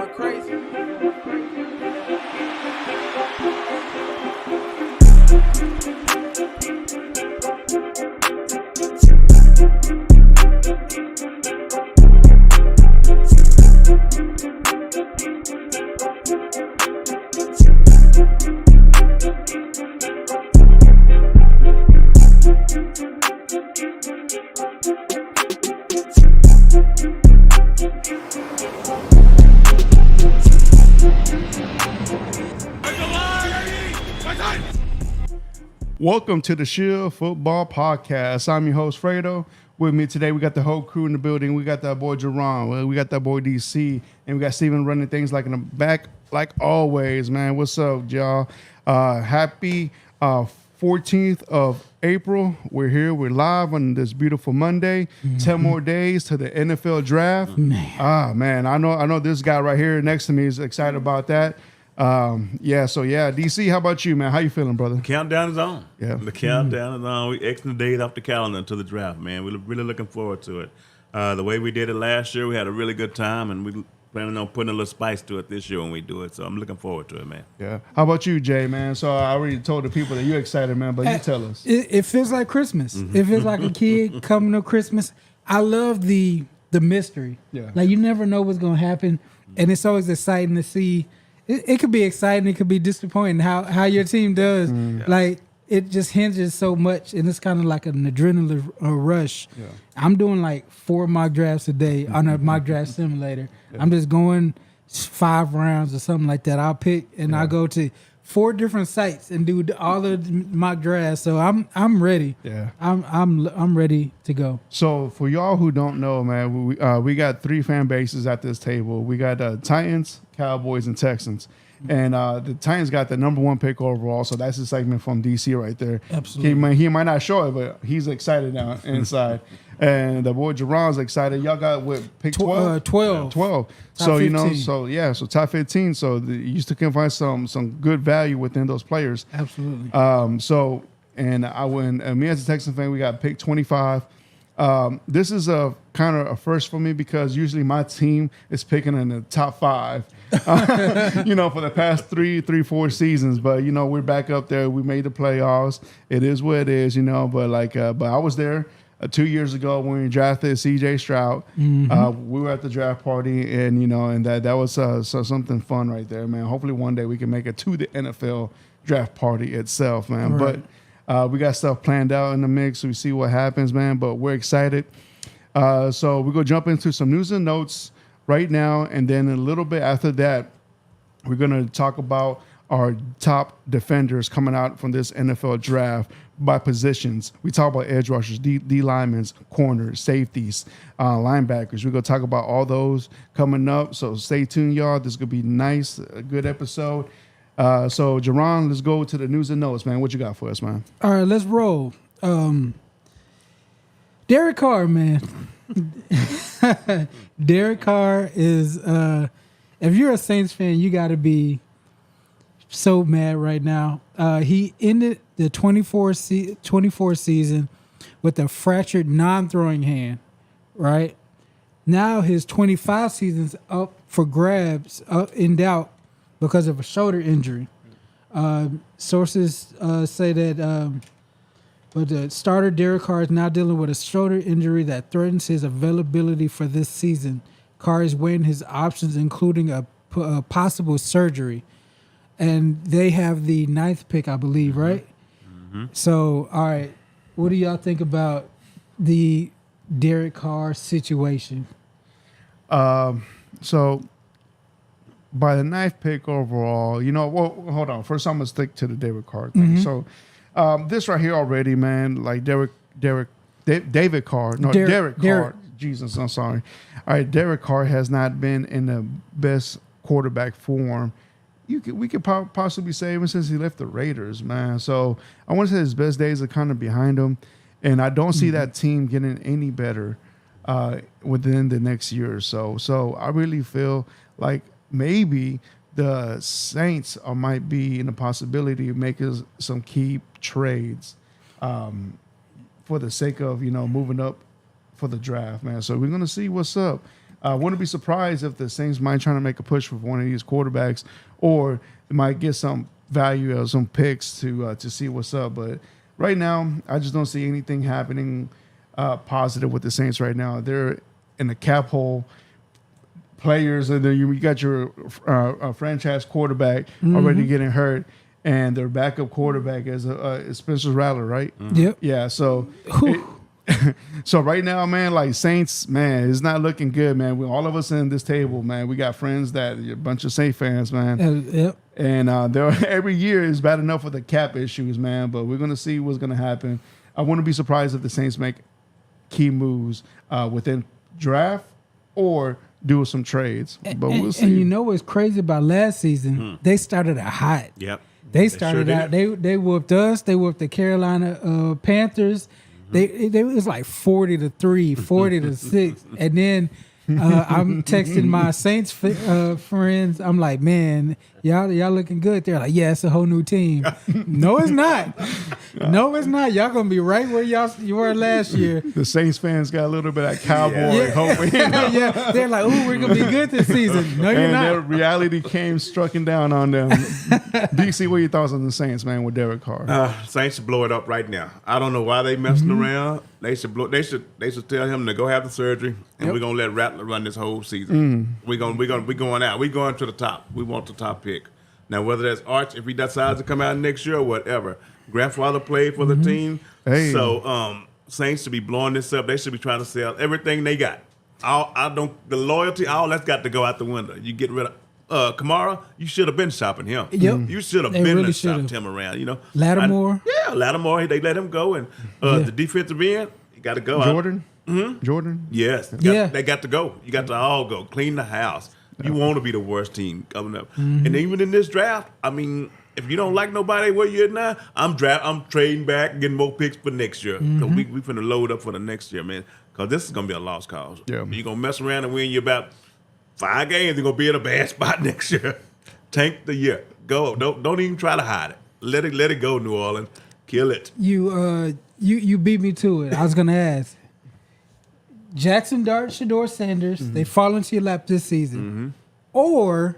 going crazy. Welcome to the Shield Football Podcast. I'm your host, Fredo. With me today, we got the whole crew in the building. We got that boy, Jerron. We got that boy, DC. And we got Steven running things like in the back, like always, man. What's up, y'all? Happy 14th of April. We're here. We're live on this beautiful Monday. 10 more days to the NFL draft. Man. I know this guy right here next to me is excited about that. DC, how about you, man? How you feeling, brother? Countdown is on. Yeah. The countdown is on. We Xing the days off the calendar until the draft, man. We're really looking forward to it. The way we did it last year, we had a really good time, and we planning on putting a little spice to it this year when we do it. So I'm looking forward to it, man. Yeah. How about you, Jay, man? So I already told the people that you're excited, man, but you tell us. It feels like Christmas. It feels like a kid coming to Christmas. I love the mystery. Yeah. Like, you never know what's going to happen, and it's always exciting to see. It could be exciting. It could be disappointing how your team does. Like, it just hinges so much, and it's kind of like an adrenaline rush. Yeah. I'm doing like 4 mock drafts a day on a mock draft simulator. Yeah. I'm just going 5 rounds or something like that. I'll pick and I'll go to 4 different sites and do all the mock drafts. So I'm ready. Yeah, I'm ready to go. So for y'all who don't know, man, we got 3 fan bases at this table. We got Titans, Cowboys, and Texans. And the Titans got the number 1 pick overall, so that's the segment from DC right there. Absolutely. He might not show it, but he's excited now inside. And the boy Jerron's excited. Y'all got what, pick 12? 12. 12. Top So 15. So top 15. So you still can find some good value within those players. Absolutely. Me as a Texan fan, we got pick 25. This is a kind of a first for me because usually my team is picking in the top 5, for the past 4 seasons. But, we're back up there. We made the playoffs. It is what it is, but I was there 2 years ago when we drafted CJ Stroud. We were at the draft party and that was something fun right there, man. Hopefully one day we can make it to the NFL draft party itself, man. Right. But we got stuff planned out in the mix. So we see what happens, man. But we're excited. So we're going to jump into some news and notes right now. And then a little bit after that, we're going to talk about our top defenders coming out from this NFL draft by positions. We talk about edge rushers, D linemen, corners, safeties, linebackers. We're going to talk about all those coming up. So stay tuned, y'all. This is going to be nice, a good episode. So, Jerron, let's go to the news and notes, man. What you got for us, man? All right, let's roll. Derek Carr, man. Derek Carr is, if you're a Saints fan, you got to be so mad right now. He ended the 24 season with a fractured non-throwing hand, right? Now his 25 season's up for grabs, in doubt, because of a shoulder injury. Sources say that but the starter Derek Carr is now dealing with a shoulder injury that threatens his availability for this season. Carr is weighing his options, including a possible surgery. And they have the 9th pick, I believe, right? Mm-hmm. So, all right, what do y'all think about the Derek Carr situation? So by the 9th pick overall, hold on. First, I'm going to stick to the Derek Carr thing. So this right here already, man, like David Carr. No, Derek Carr. Jesus, I'm sorry. All right, Derek Carr has not been in the best quarterback form. We could possibly say even since he left the Raiders, man. So I want to say his best days are kind of behind him. And I don't see that team getting any better within the next year or so. So I really feel like maybe the Saints might be in a possibility of making some key trades for the sake of, moving up for the draft, man. So we're going to see what's up. I wouldn't be surprised if the Saints might try to make a push with one of these quarterbacks, or they might get some value of some picks to see what's up. But right now, I just don't see anything happening positive with the Saints right now. They're in the cap hole. Players, and then you got your franchise quarterback already getting hurt, and their backup quarterback is Spencer Rattler, right? Yep. Yeah. So, so right now, man, like Saints, man, it's not looking good, man. All of us in this table, man, we got friends that a bunch of Saint fans, man. Yep. And every year is bad enough with the cap issues, man. But we're gonna see what's gonna happen. I wouldn't be surprised if the Saints make key moves within draft or do some trades, but we'll see. And you know what's crazy about last season? They started out hot. Yep. They started out. They whooped us. They whooped the Carolina Panthers. They was like 40-3, 40-6, and then I'm texting my Saints friends. I'm like, man, y'all looking good. They're like, yeah, it's a whole new team. No, it's not. No, it's not. Y'all gonna be right where you were last year. The Saints fans got a little bit of cowboy hope. Yeah, they're like, ooh, we're gonna be good this season. No, you're and not. their reality came striking down on them. DC, what are your thoughts on the Saints, man, with Derek Carr? Saints should blow it up right now. I don't know why they messing around. They should tell him to go have the surgery, and we're gonna let Rattler run this whole season. We going out. We going to the top. We want the top pick. Now whether that's Arch, if he decides to come out next year or whatever. Grandfather played for the team, so Saints should be blowing this up. They should be trying to sell everything they got. The loyalty, all that's got to go out the window. You get rid of Kamara, you should have been shopping him. Yep. You should have They been really shopping him around. You know, Lattimore. Lattimore. They let him go, and the defensive end, you got to go. Jordan? Jordan? Yes. They got to go. You got to all go. Clean the house. You want to be the worst team coming up. And even in this draft, I mean, if you don't like nobody where you're at now, I'm trading back, getting more picks for next year. Cause we finna load up for the next year, man. Because this is gonna be a lost cause. Yeah. You're gonna mess around and win you about 5 games. You're gonna be in a bad spot next year. Tank the year. Go. Don't even try to hide it. Let it go, New Orleans. Kill it. You beat me to it. I was gonna ask. Jackson Dart, Shador Sanders, they fall into your lap this season, or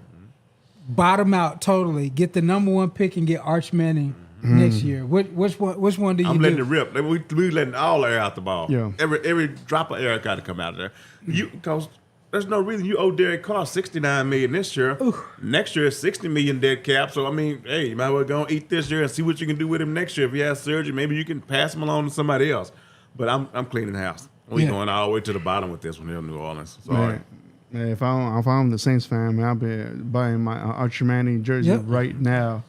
bottom out totally, get the number 1 pick and get Arch Manning next year. Which one do you? I'm letting it rip. We letting all air out the ball. Yeah. Every drop of air got to come out of there. Because there's no reason you owe Derek Carr $69 million this year. Ooh. Next year is $60 million dead cap. So I mean, hey, you might as well go and eat this year and see what you can do with him next year. If he has surgery, maybe you can pass him along to somebody else. But I'm cleaning house. We're going all the way to the bottom with this one here in New Orleans. Sorry. Man, if I'm the Saints fan, man, I'll be buying my Arch Manning jersey right now.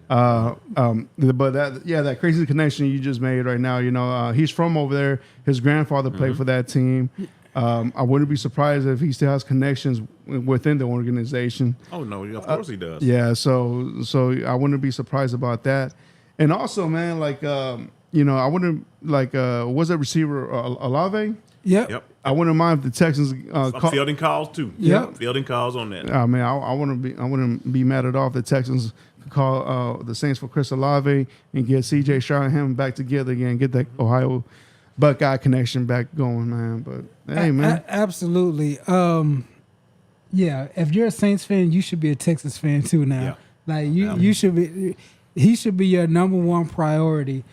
But that crazy connection you just made right now, you know, he's from over there. His grandfather played for that team. I wouldn't be surprised if he still has connections within the organization. Oh no, of course he does. Yeah, so I wouldn't be surprised about that. And also, man, like you know, I wouldn't like was that receiver Olave? Yep. I wouldn't mind if the Texans fielding calls too. Yep. Fielding calls on that. Man, I wouldn't be mad at all if the Texans could call the Saints for Chris Olave and get C.J. Stroud and him back together again, get that Ohio Buckeye connection back going, man. But hey, man, absolutely. Yeah, if you're a Saints fan, you should be a Texas fan too now. Yeah. Like you should be. He should be your number 1 priority.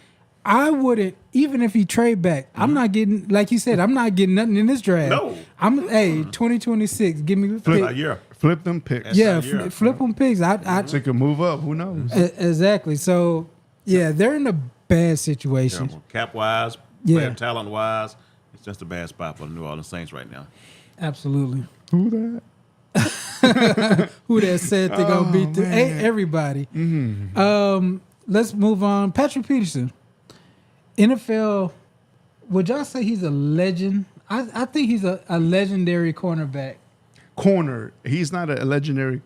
I wouldn't, even if he trade back, I'm not getting, like you said, I'm not getting nothing in this draft. No. 2026, give me flip them picks. Yeah, flip them picks. So you can move up. Who knows? Exactly. So, yeah, they're in a bad situation. Yeah, cap-wise, player talent-wise, it's just a bad spot for the New Orleans Saints right now. Absolutely. Who that? Who that said they're going to beat everybody. Let's move on. Patrick Peterson. NFL, would y'all say he's a legend? I think he's a legendary cornerback. He's not a legendary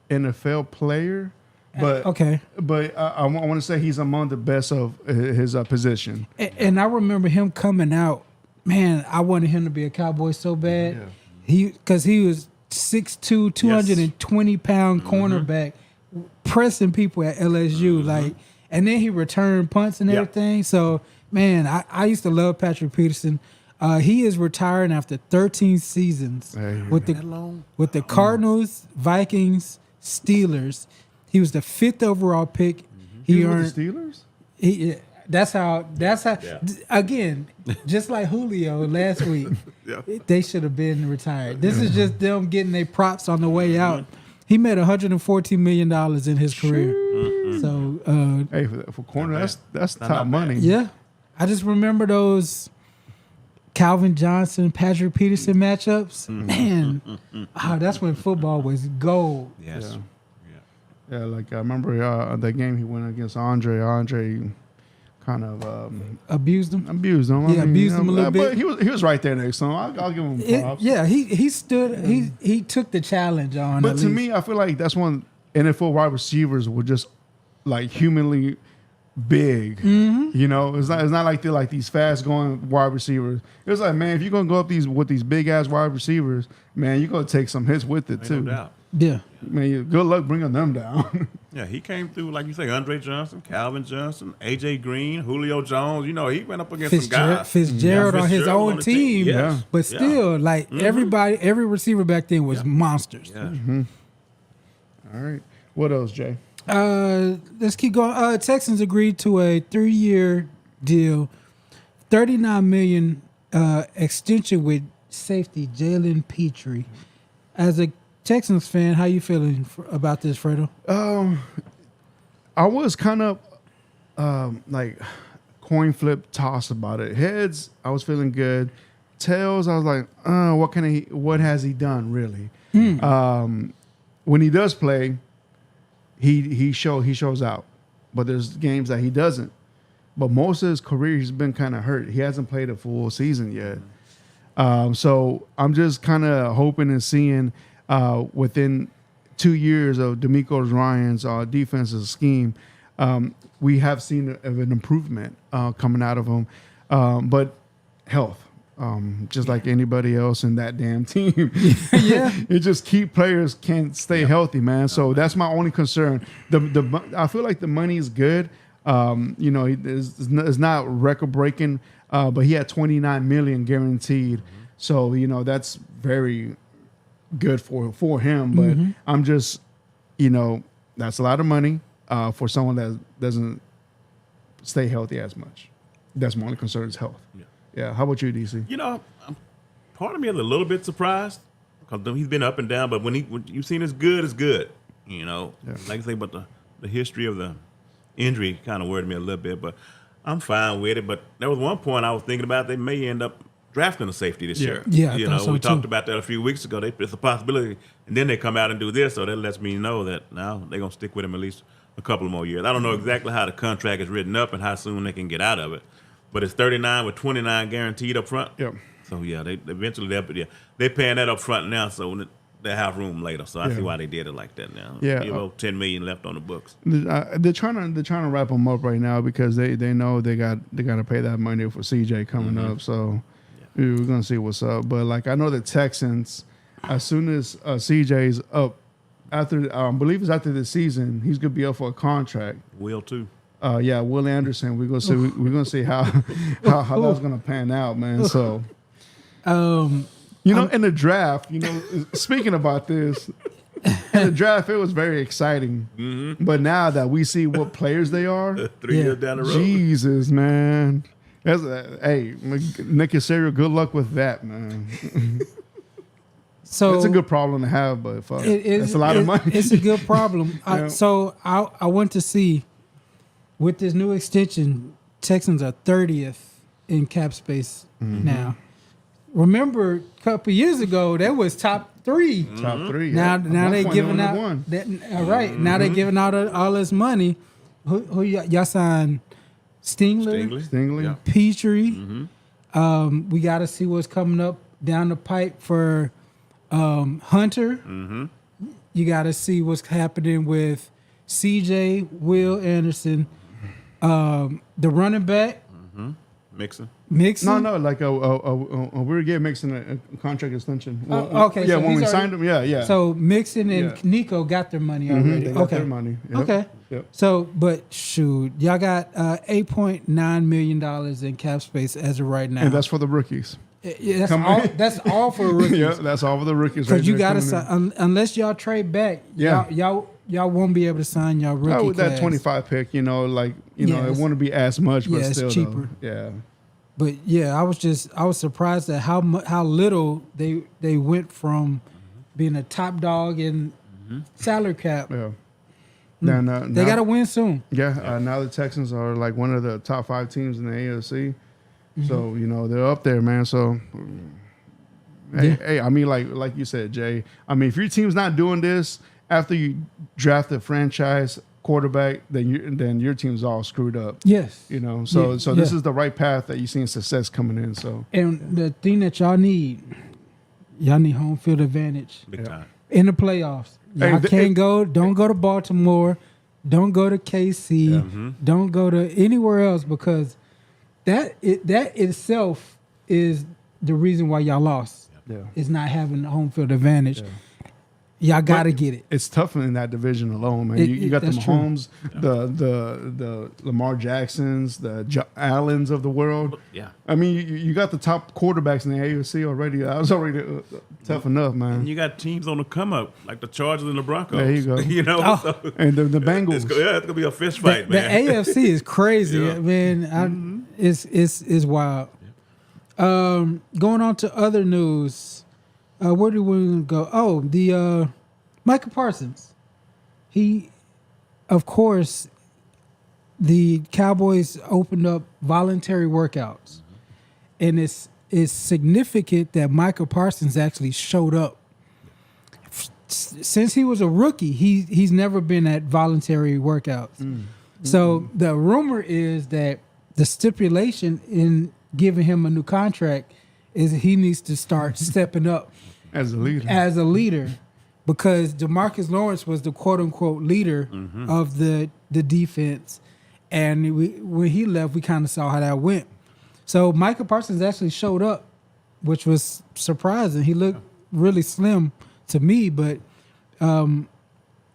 NFL player, but okay. But I want to say he's among the best of his position. And I remember him coming out. Man, I wanted him to be a Cowboy so bad. Yeah. Because he was 6'2", 220-pound cornerback, pressing people at LSU. Like, and then he returned punts and everything. So. Man, I used to love Patrick Peterson. He is retiring after 13 seasons with the Cardinals, Vikings, Steelers. He was the 5th overall pick. He earned the Steelers. That's how. Again, just like Julio last week, they should have been retired. This is just them getting their props on the way out. He made $114 million in his career. So, hey, for corner, that's top money. Yeah, I just remember those Calvin Johnson, Patrick Peterson matchups. Man, that's when football was gold. Yes. Yeah, like I remember that game he went against Andre. Andre kind of abused him. Abused him a little bit. But he was right there next to him. I'll give him props. He stood. He took the challenge on. But to me, I feel like that's when NFL wide receivers were just like humanly big. You know, it's not like they're like these fast going wide receivers. It was like, man, if you're gonna go up with these big ass wide receivers, man, you're gonna take some hits with it too. No doubt. Yeah. Man, good luck bringing them down. Yeah, he came through, like you say, Andre Johnson, Calvin Johnson, A.J. Green, Julio Jones. You know, he went up against some guys. Fitzgerald on his own team. Yes. But still, like every receiver back then was monsters. Yeah. All right. What else, Jay? Let's keep going. Texans agreed to a 3-year deal, $39 million extension with safety Jalen Petrie. As a Texans fan, how you feeling about this, Fredo? I was kind of like coin flip toss about it. Heads, I was feeling good. Tails, I was like, what has he done really? When he does play, he shows out. But there's games that he doesn't. But most of his career, he's been kind of hurt. He hasn't played a full season yet. So I'm just kind of hoping and seeing within 2 years of DeMeco Ryans' defensive scheme, we have seen an improvement coming out of him. But health, just like anybody else in that damn team. It just key players can't stay healthy, man. So that's my only concern. I feel like the money is good. You know, it's not record breaking, but he had $29 million guaranteed. So, you know, that's very good for him. But I'm just, you know, that's a lot of money for someone that doesn't stay healthy as much. That's my only concern is health. Yeah. How about you, DC? You know, part of me is a little bit surprised because he's been up and down. But when you've seen as good as good, you know, like I say, but the history of the injury kind of worried me a little bit. But I'm fine with it. But there was one point I was thinking about they may end up drafting a safety this year. Yeah, you know, we talked about that a few weeks ago. It's a possibility, and then they come out and do this, so that lets me know that now they're gonna stick with him at least a couple more years. I don't know exactly how the contract is written up and how soon they can get out of it, but it's 39 with 29 guaranteed up front. Yep. So yeah, they eventually they're paying that up front now, so they have room later. So I see why they did it like that now. Yeah, you know, $10 million left on the books. They're trying to wrap them up right now because they know they got to pay that money for CJ coming up. So. We're gonna see what's up, but like I know the Texans, as soon as CJ's up, after I believe it's after this season, he's gonna be up for a contract. Will too. Will Anderson. We're gonna see. We're gonna see how that's gonna pan out, man. So, you know, in the draft, you know, speaking about this, in the draft, it was very exciting. But now that we see what players they are, 3 years down the road, Jesus, man. Hey, Nick Casario, good luck with that, man. So it's a good problem to have, but it's a lot of money. It's a good problem. So I want to see with this new extension, Texans are 30th in cap space now. Remember, a couple years ago, that was top 3. Top 3. Now they giving out that. All right, now they giving out all this money. Who y'all signed? Stingley. Yeah. Petrie. We got to see what's coming up down the pipe for Hunter. You got to see what's happening with CJ, Will Anderson, the running back. Mixon. No, like we were getting Mixon a contract extension. Okay. Yeah, so when we signed him, yeah. So Mixon and Nico got their money already. They got their money. Yep. Okay. Yep. So, but shoot, y'all got $8.9 million in cap space as of right now. And that's for the rookies. Yeah, Come in. that's all for rookies. Yeah, that's all for the rookies. Because you there got to coming in. sign unless y'all trade back. Yeah. y'all won't be able to sign y'all rookie with class. that 25 pick, like Yeah, it wouldn't be as much, but yeah, it's still cheaper. Though, yeah. But yeah, I was surprised at how little they went from being a top dog in salary cap. Yeah. They got to win soon. Yeah. Now the Texans are like one of the top 5 teams in the AFC. So, they're up there, man. So, hey, I mean, like you said, Jay, I mean, if your team's not doing this after you draft a franchise quarterback, then your team's all screwed up. Yes. So this is the right path that you're seeing success coming in. So, and the thing that y'all need home field advantage. Big time. In the playoffs. Y'all don't go to Baltimore, don't go to KC, don't go to anywhere else because that itself is the reason why y'all lost. Yeah. Is not having the home field advantage. Yeah. Y'all got to get it. It's tough in that division alone, man. You got the Mahomes, the Lamar Jacksons, the Allens of the world. Yeah. I mean, you got the top quarterbacks in the AFC already. That was already tough enough, man. And you got teams on the come up, like the Chargers and the Broncos. There you go. So and the Bengals. it's going to be a fist fight, man. The AFC is crazy, man. It's wild. Going on to other news. Where do we go? Oh, the Micah Parsons. He, of course, the Cowboys opened up voluntary workouts, and it's significant that Micah Parsons actually showed up. Since he was a rookie, he's never been at voluntary workouts. So the rumor is that the stipulation in giving him a new contract is he needs to start stepping up. As a leader, because DeMarcus Lawrence was the quote unquote leader of the defense, and when he left, we kind of saw how that went. So Micah Parsons actually showed up, which was surprising. He looked really slim to me, but that's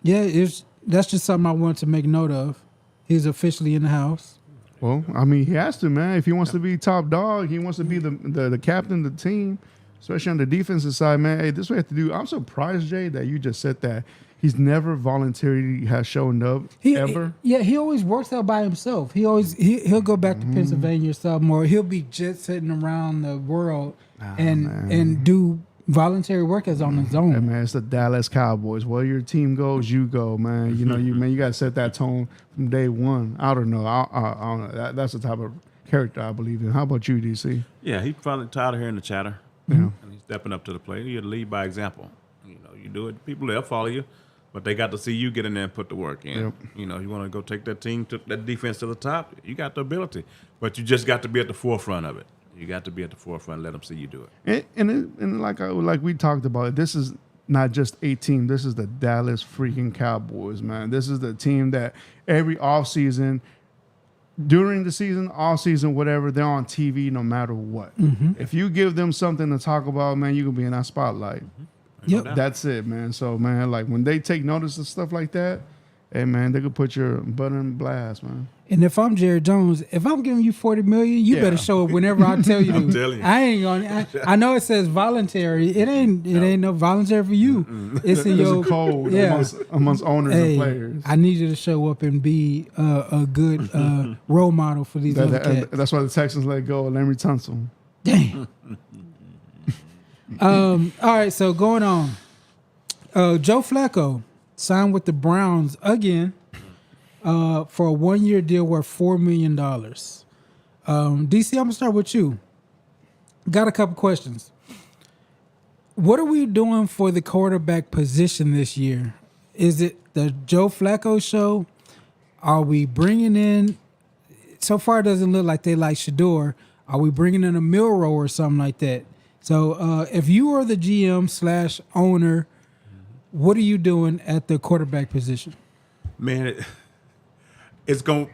just something I wanted to make note of. He's officially in the house. Well, I mean, he has to, man. If he wants to be top dog, he wants to be the captain of the team. Especially on the defensive side, man. Hey, this is what we have to do. I'm surprised, Jay, that you just said that. He's never voluntarily has shown up ever. He always works out by himself. He'll go back to Pennsylvania or something, or he'll be jet setting around the world and do voluntary workouts on his own. Hey, man, it's the Dallas Cowboys. Where your team goes, you go, man. You got to set that tone from day one. I don't know. I don't know. That's the type of character I believe in. How about you, DC? Yeah, he's probably tired of hearing the chatter. Yeah. And he's stepping up to the plate. You lead by example. You do it. People, they'll follow you, but they got to see you get in there and put the work in. Yep. You want to go take that team, to that defense to the top, you got the ability. But you just got to be at the forefront of it. You got to be at the forefront and let them see you do it. And like we talked about, this is not just a team. This is the Dallas freaking Cowboys, man. This is the team that every offseason, during the season, all season, whatever, they're on TV no matter what. If you give them something to talk about, man, you're going to be in that spotlight. Yep. That's it, man. So, man, like when they take notice of stuff like that, hey, man, they could put your butt in blast, man. And if I'm Jerry Jones, if I'm giving you $40 million, you better show up whenever I tell you to. I'm telling you. I ain't gonna. I know it says voluntary. It ain't no voluntary for you. It's in your code amongst owners and players. I need you to show up and be a good role model for these other cats. That's why the Texans let go of Larry Tunsil. Damn. All right, so going on. Joe Flacco signed with the Browns again. For a 1-year deal worth $4 million. DC, I'm going to start with you. Got a couple questions. What are we doing for the quarterback position this year? Is it the Joe Flacco show? Are we bringing in, so far it doesn't look like they like Shador. Are we bringing in a Milrow or something like that? So if you are the GM / owner, what are you doing at the quarterback position? Man, Flacco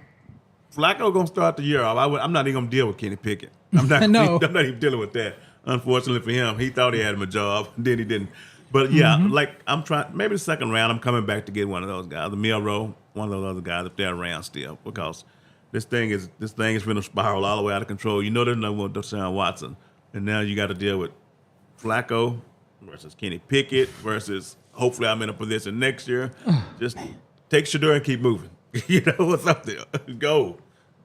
gonna start the year off. I'm not even gonna deal with Kenny Pickett. I'm not even dealing with that. Unfortunately for him, he thought he had him a job, then he didn't. But yeah, like I'm trying. Maybe the second round, I'm coming back to get one of those guys, the Milrow, one of those other guys if they're around still, because this thing is going to spiral all the way out of control. There's no more Deshaun Watson and now you got to deal with Flacco versus Kenny Pickett versus hopefully I'm in a position next year. Just take Shador and keep moving. You know what's up there? Go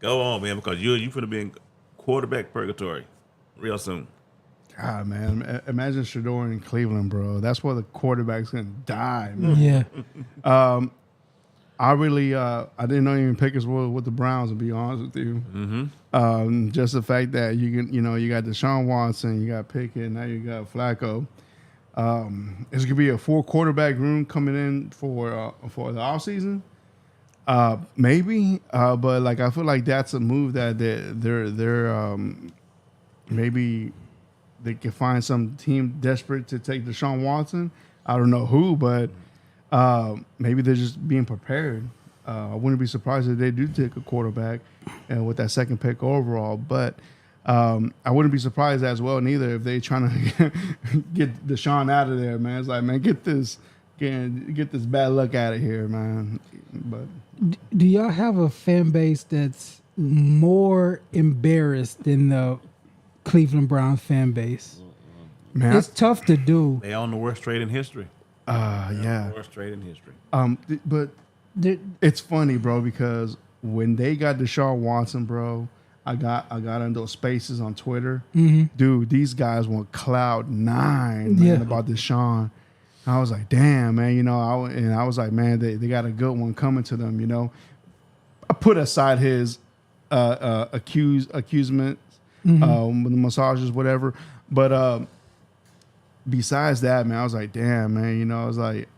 on, man, because you're finna be in quarterback purgatory real soon. God, man, imagine Shador in Cleveland, bro. That's where the quarterback's gonna die, man. Yeah. I really, I didn't know even Pickens were with the Browns, to be honest with you. Mm-hmm. Just the fact that you got Deshaun Watson, you got Pickett, now you got Flacco. It's gonna be a 4 quarterback room coming in for the offseason. Maybe, but like I feel like that's a move that they're maybe they can find some team desperate to take Deshaun Watson. I don't know who, but maybe they're just being prepared. I wouldn't be surprised if they do take a quarterback with that second pick overall, but I wouldn't be surprised as well neither if they trying to get Deshaun out of there, man. It's like, man, get this bad luck out of here, man. But Do y'all have a fan base that's more embarrassed than the Cleveland Browns fan base? man, It's tough to do. They own the worst trade in history. yeah. Worst trade in history. But There- it's funny, bro, because when they got Deshaun Watson, bro, I got in those spaces on Twitter. Dude, these guys went cloud 9, man, Yeah. about Deshaun. I was like, damn, man, I was like, man, they got a good one coming to them, I put aside his accusement, with the massages, whatever. But besides that, man, I was like, damn, man, I was like,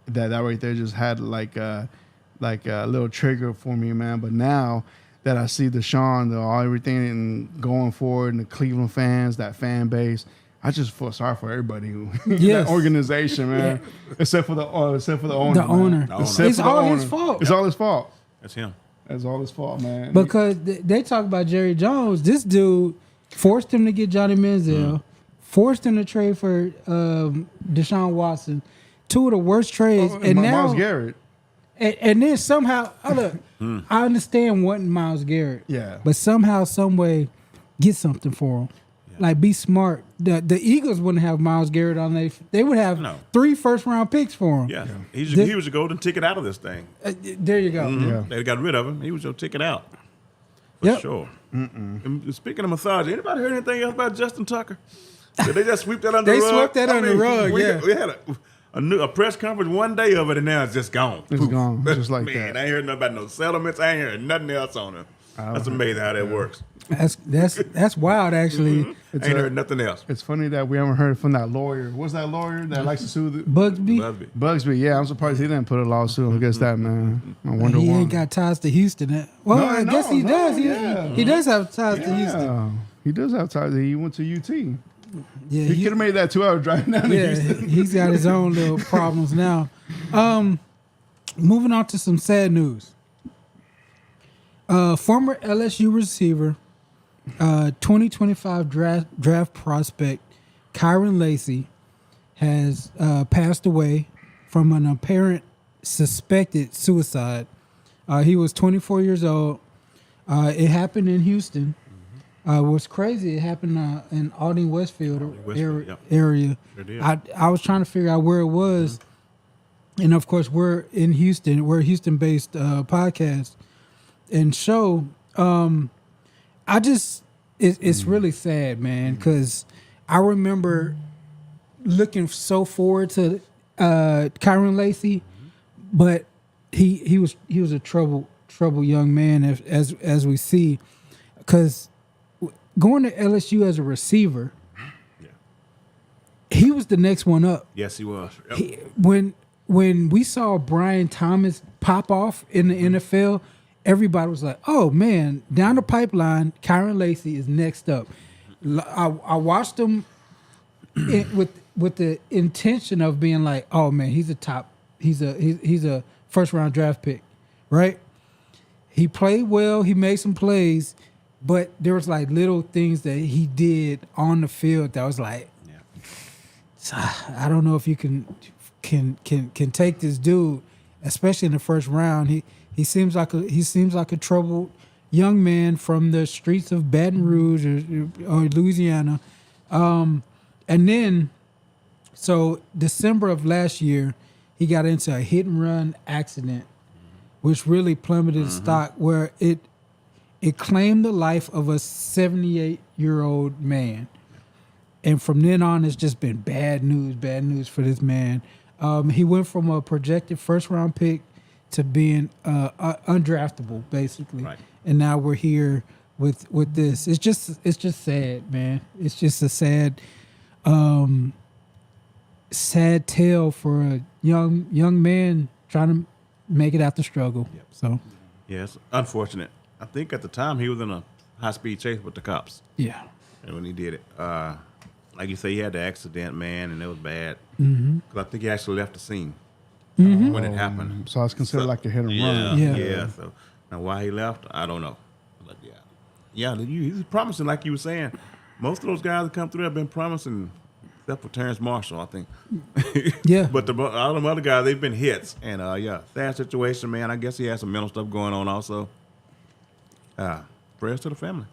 that right there just had like a little trigger for me, man. But now that I see Deshaun, everything going forward, and the Cleveland fans, that fan base, I just feel sorry for everybody who in Yes. that organization, man. Except for the owner. The owner. The owner. Except It's for the all his owner. fault. It's all his fault. That's him. It's all his fault, man. Because they talk about Jerry Jones. This dude forced him to get Johnny Manziel, forced him to trade for Deshaun Watson, 2 of the worst trades. And now Myles Garrett. And then somehow, look, I understand wanting Myles Garrett. Yeah. But somehow, some way, get something for him. Like, be smart. The Eagles wouldn't have Myles Garrett on there. They would have 3 first-round picks for him. Yeah. He was the golden ticket out of this thing. There you go. Yeah. They got rid of him. He was your ticket out. For Yep. sure. And speaking of massage, anybody heard anything else about Justin Tucker? Did they just sweep that under the rug? They swept that under the rug, yeah. We had a press conference one day of it, and now it's just gone. It's Poof. gone, just like Man, that. I ain't heard nothing about no settlements. I ain't heard nothing else on it. That's amazing how that works. That's wild, actually. Ain't heard nothing else. It's funny that we haven't heard from that lawyer. What's that lawyer that likes to sue the Bugsby, Bugsby? Yeah, I'm surprised he didn't put a lawsuit against that, man. I wonder he why. ain't got ties to Houston. Well, I guess he does. He does have ties to Houston. Yeah, he does have ties. He went to UT. Yeah, He could have made that 2-hour drive down to yeah, Houston. he's got his own little problems now. Moving on to some sad news. Former LSU receiver, 2025 draft prospect Kyron Lacy has passed away from an apparent suspected suicide. He was 24 years old. It happened in Houston. What's crazy, it happened in Aldine Westfield Westfield, area. Sure did. I was trying to figure out where it was. And of course, we're in Houston. We're a Houston-based podcast and show. It's really sad, man, because I remember looking so forward to Kyron Lacy, but he was a troubled young man as we see, because going to LSU as a receiver, he was the next one up. Yes, he was. Yep. When we saw Brian Thomas pop off in the NFL, everybody was like, "Oh man, down the pipeline, Kyron Lacy is next up." I watched him with the intention of being like, "Oh man, he's a first round draft pick," right? He played well, he made some plays, but there was like little things that he did on the field that was like, I don't know if you can take this dude, especially in the first round. He seems like a troubled young man from the streets of Baton Rouge or Louisiana, And then, so December of last year, he got into a hit and run accident, which really plummeted his stock, where it claimed the life of a 78-year-old man. And from then on, it's just been bad news for this man. He went from a projected first-round pick to being undraftable, basically. Right. And now we're here with this. It's just sad, man. It's just a sad tale for a young man trying to make it out the struggle. Yep. So, Yes, unfortunate. I think at the time he was in a high-speed chase with the cops. yeah. And when he did it, like you say, he had the accident, man, and it was bad. Because I think he actually left the scene when it happened. So it's considered like a hit and Yeah, run. Yeah. So now why he left, I don't know. But yeah, he's promising, like you were saying. Most of those guys that come through have been promising, except for Terrence Marshall, I think. Yeah. But all them other guys, they've been hits, and sad situation, man. I guess he has some mental stuff going on also. Prayers to the family.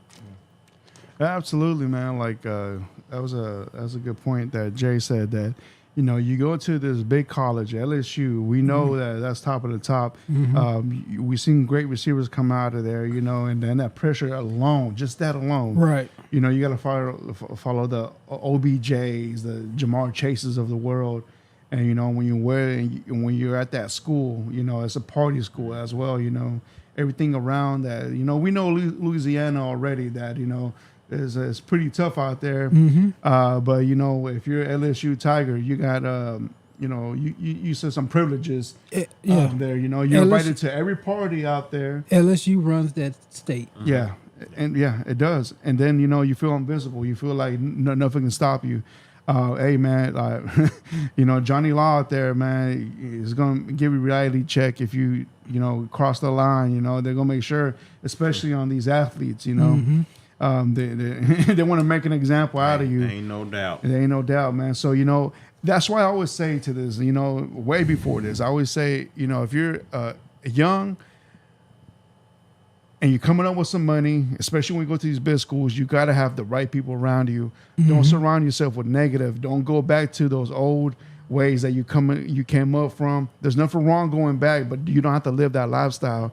Absolutely, man. Like that was a good point that Jay said, that you go to this big college, LSU. We know that that's top of the top. We've seen great receivers come out of there, and then that pressure alone, just that alone, Right. You got to follow the OBJs, the Jamar Chases of the world, and when you're at that school, it's a party school as well. Everything around that. We know Louisiana already that is pretty tough out there. But if you're LSU Tiger, you got you said some privileges Yeah. there. You're LSU invited to every party out there. LSU runs that state. Yeah, and it does. And then you feel invincible. You feel like nothing can stop you. Hey man, Johnny Law out there, man, is gonna give you a reality check if you cross the line. They're gonna make sure, especially on these athletes. They want to make an example out of you. Ain't no doubt. There ain't no doubt, man. So that's why I always say to this, way before this, I always say, if you're young and you're coming up with some money, especially when you go to these big schools, you got to have the right people around you. Don't surround yourself with negative. Don't go back to those old ways that you came up from. There's nothing wrong going back, but you don't have to live that lifestyle.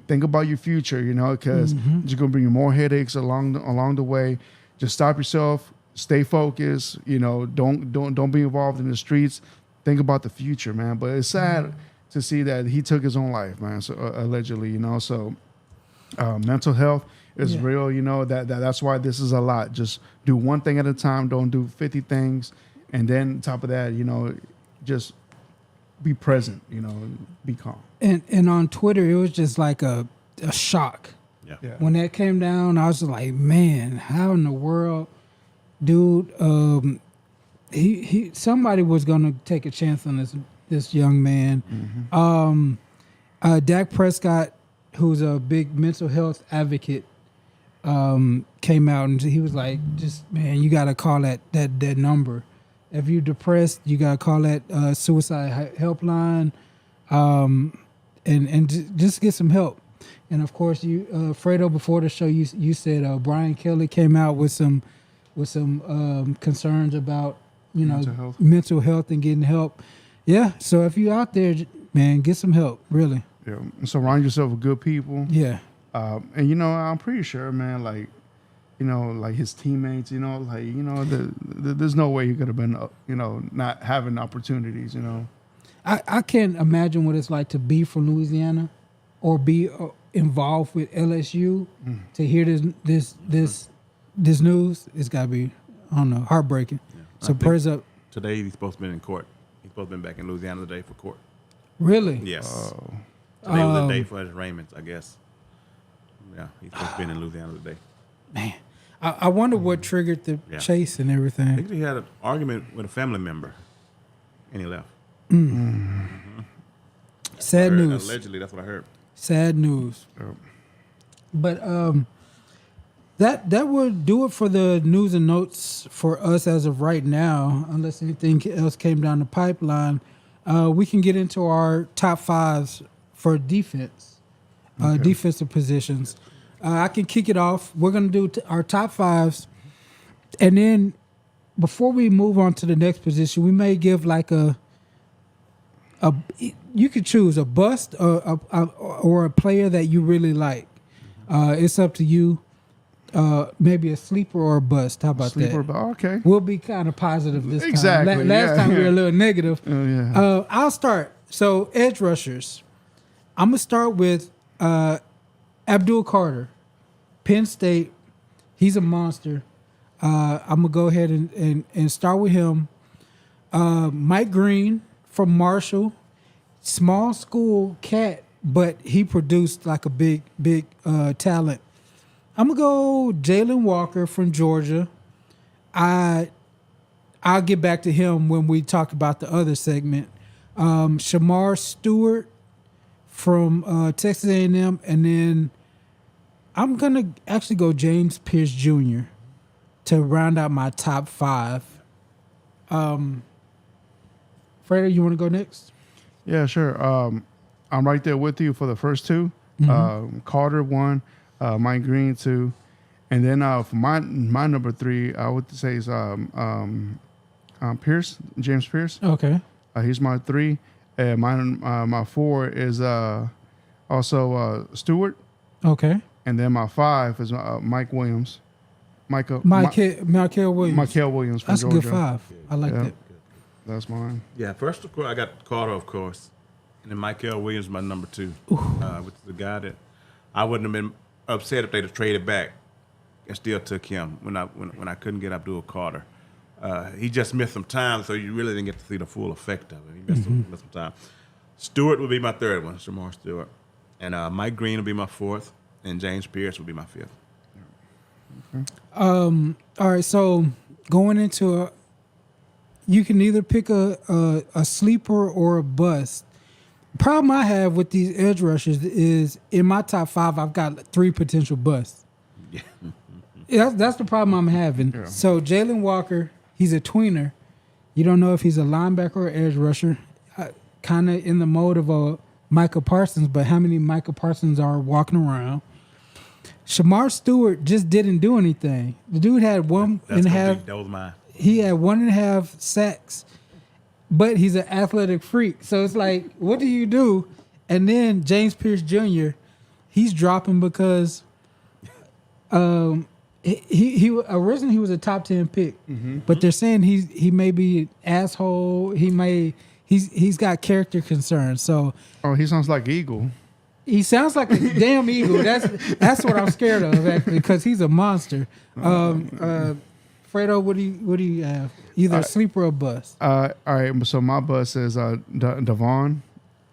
Think about your future, because it's going to bring you more headaches along the way. Just stop yourself, stay focused. Don't be involved in the streets. Think about the future, man. But it's sad to see that he took his own life, man. So allegedly, So mental health is real. That's why this is a lot. Just do one thing at a time. Don't do 50 things, and then on top of that, just be present. Be calm. And on Twitter, it was just like a shock. Yeah. When that came down, I was just like, man, how in the world, dude? Somebody was gonna take a chance on this young man. Dak Prescott, who's a big mental health advocate, came out and he was like, just man, you gotta call that number. If you're depressed, you gotta call that suicide helpline. And just get some help. And of course, you, Fredo, before the show, you said Brian Kelly came out with some concerns about mental health and getting help. Yeah. So if you're out there, man, get some help. Really. Yeah. Surround yourself with good people. Yeah. And I'm pretty sure, man, like his teammates, there's no way he could have been, not having opportunities, I can't imagine what it's like to be from Louisiana or be involved with LSU to hear this news. It's got to be, I don't know, heartbreaking. Yeah. So prayers up. Today he's supposed to be in court. He's supposed to be back in Louisiana today for court. Really? Yes. Today was the day for his arraignments, I guess. Yeah, he's supposed to be in Louisiana today. Man, I wonder what triggered the chase and everything. I think he had an argument with a family member, and he left. Sad news. Allegedly, that's what I heard. Sad news. Yep. But that would do it for the news and notes for us as of right now. Unless anything else came down the pipeline, we can get into our top fives for defense, defensive positions. I can kick it off. We're gonna do our top fives, and then before we move on to the next position, we may give like a you could choose a bust or a player that you really like. It's up to you. Maybe a sleeper or a bust. How about Sleeper, that? okay. We'll be kind of positive this time. Exactly, Last time we were a little negative. Oh, yeah. I'll start. So edge rushers. I'm gonna start with Abdul Carter, Penn State. He's a monster. I'm gonna go ahead and start with him. Mike Green from Marshall, small school cat, but he produced like a big talent. I'm gonna go Jalen Walker from Georgia. I'll get back to him when we talk about the other segment. Shamar Stewart from Texas A&M, and then I'm gonna actually go James Pierce Jr. to round out my top 5. Fredo, you want to go next? Yeah, sure. I'm right there with you for the first two. Carter 1, Mike Green 2, and then for my number 3, I would say is Pierce, James Pierce. Okay. He's my 3, and my 4 is also Stewart, Okay. and then my 5 is Mike Williams. Michael Williams. Michael Williams from That's Georgia. a good 5. I like Yeah. that. That's mine. Yeah, first of course I got Carter, of course, and then Michael Williams, my number 2, which is the guy that I wouldn't have been upset if they'd have traded back and still took him when I couldn't get Abdul Carter. He just missed some time, so you really didn't get to see the full effect of it. He missed some time. Stewart would be my 3rd one, Shamar Stewart, and Mike Green would be my 4th, and James Pierce would be my 5th. All right, so going into you can either pick a sleeper or a bust. Problem I have with these edge rushers is in my top 5, I've got 3 potential busts. Yeah, that's the problem I'm having. Yeah. So Jalen Walker, he's a tweener. You don't know if he's a linebacker or edge rusher. Kind of in the mode of a Micah Parsons, but how many Micah Parsons are walking around? Shamar Stewart just didn't do anything. The dude had that was mine. He had 1.5 sacks, but he's an athletic freak. So it's like, what do you do? And then James Pierce Jr., he's dropping because he originally he was a top 10 pick, but they're saying he may be an asshole. He's got character concerns. So he sounds like Eagle. he sounds like a damn eagle. That's what I'm scared of actually, because he's a monster. Fredo, what do you have? Either a sleeper or a bust. All right, so my bust is Devon.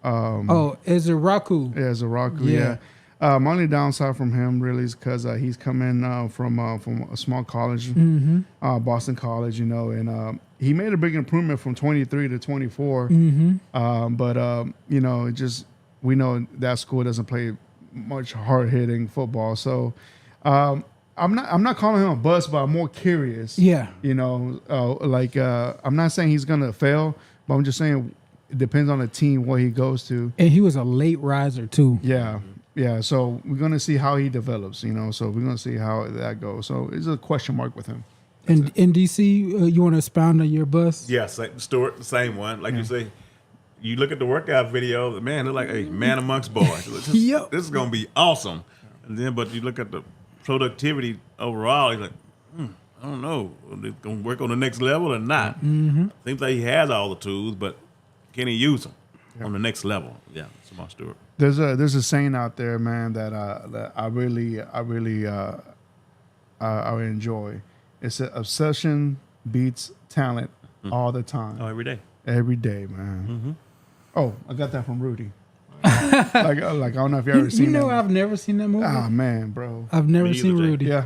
Is it Raku? Yeah, it's a Raku. Yeah. My only downside from him really is because he's coming from a small college, Boston College, and he made a big improvement from 23 to 24. But we know that school doesn't play much hard hitting football, so I'm not calling him a bust, but I'm more curious. Yeah, I'm not saying he's gonna fail, but I'm just saying it depends on the team where he goes to. and he was a late riser too. Yeah, so we're going to see how he develops, so we're going to see how that goes. So it's a question mark with him. And in DC, you want to expound on your bust? Yeah, Stewart, the same one. Like you say, you look at the workout video, the man look like a man amongst boys. Yep. This is going to be awesome. And then, but you look at the productivity overall, he's like, I don't know, is it going to work on the next level or not? Seems like he has all the tools, but can he use them on the next level? Yeah, Shamar Stewart. There's a saying out there, man, that I really enjoy. It's that obsession beats talent all the time. Oh, every day. Every day, man. Oh, I got that from Rudy. like I don't know if you ever seen that. I've never seen that movie. Ah, man, bro. I've never Me seen either, Jay. Rudy. Yeah.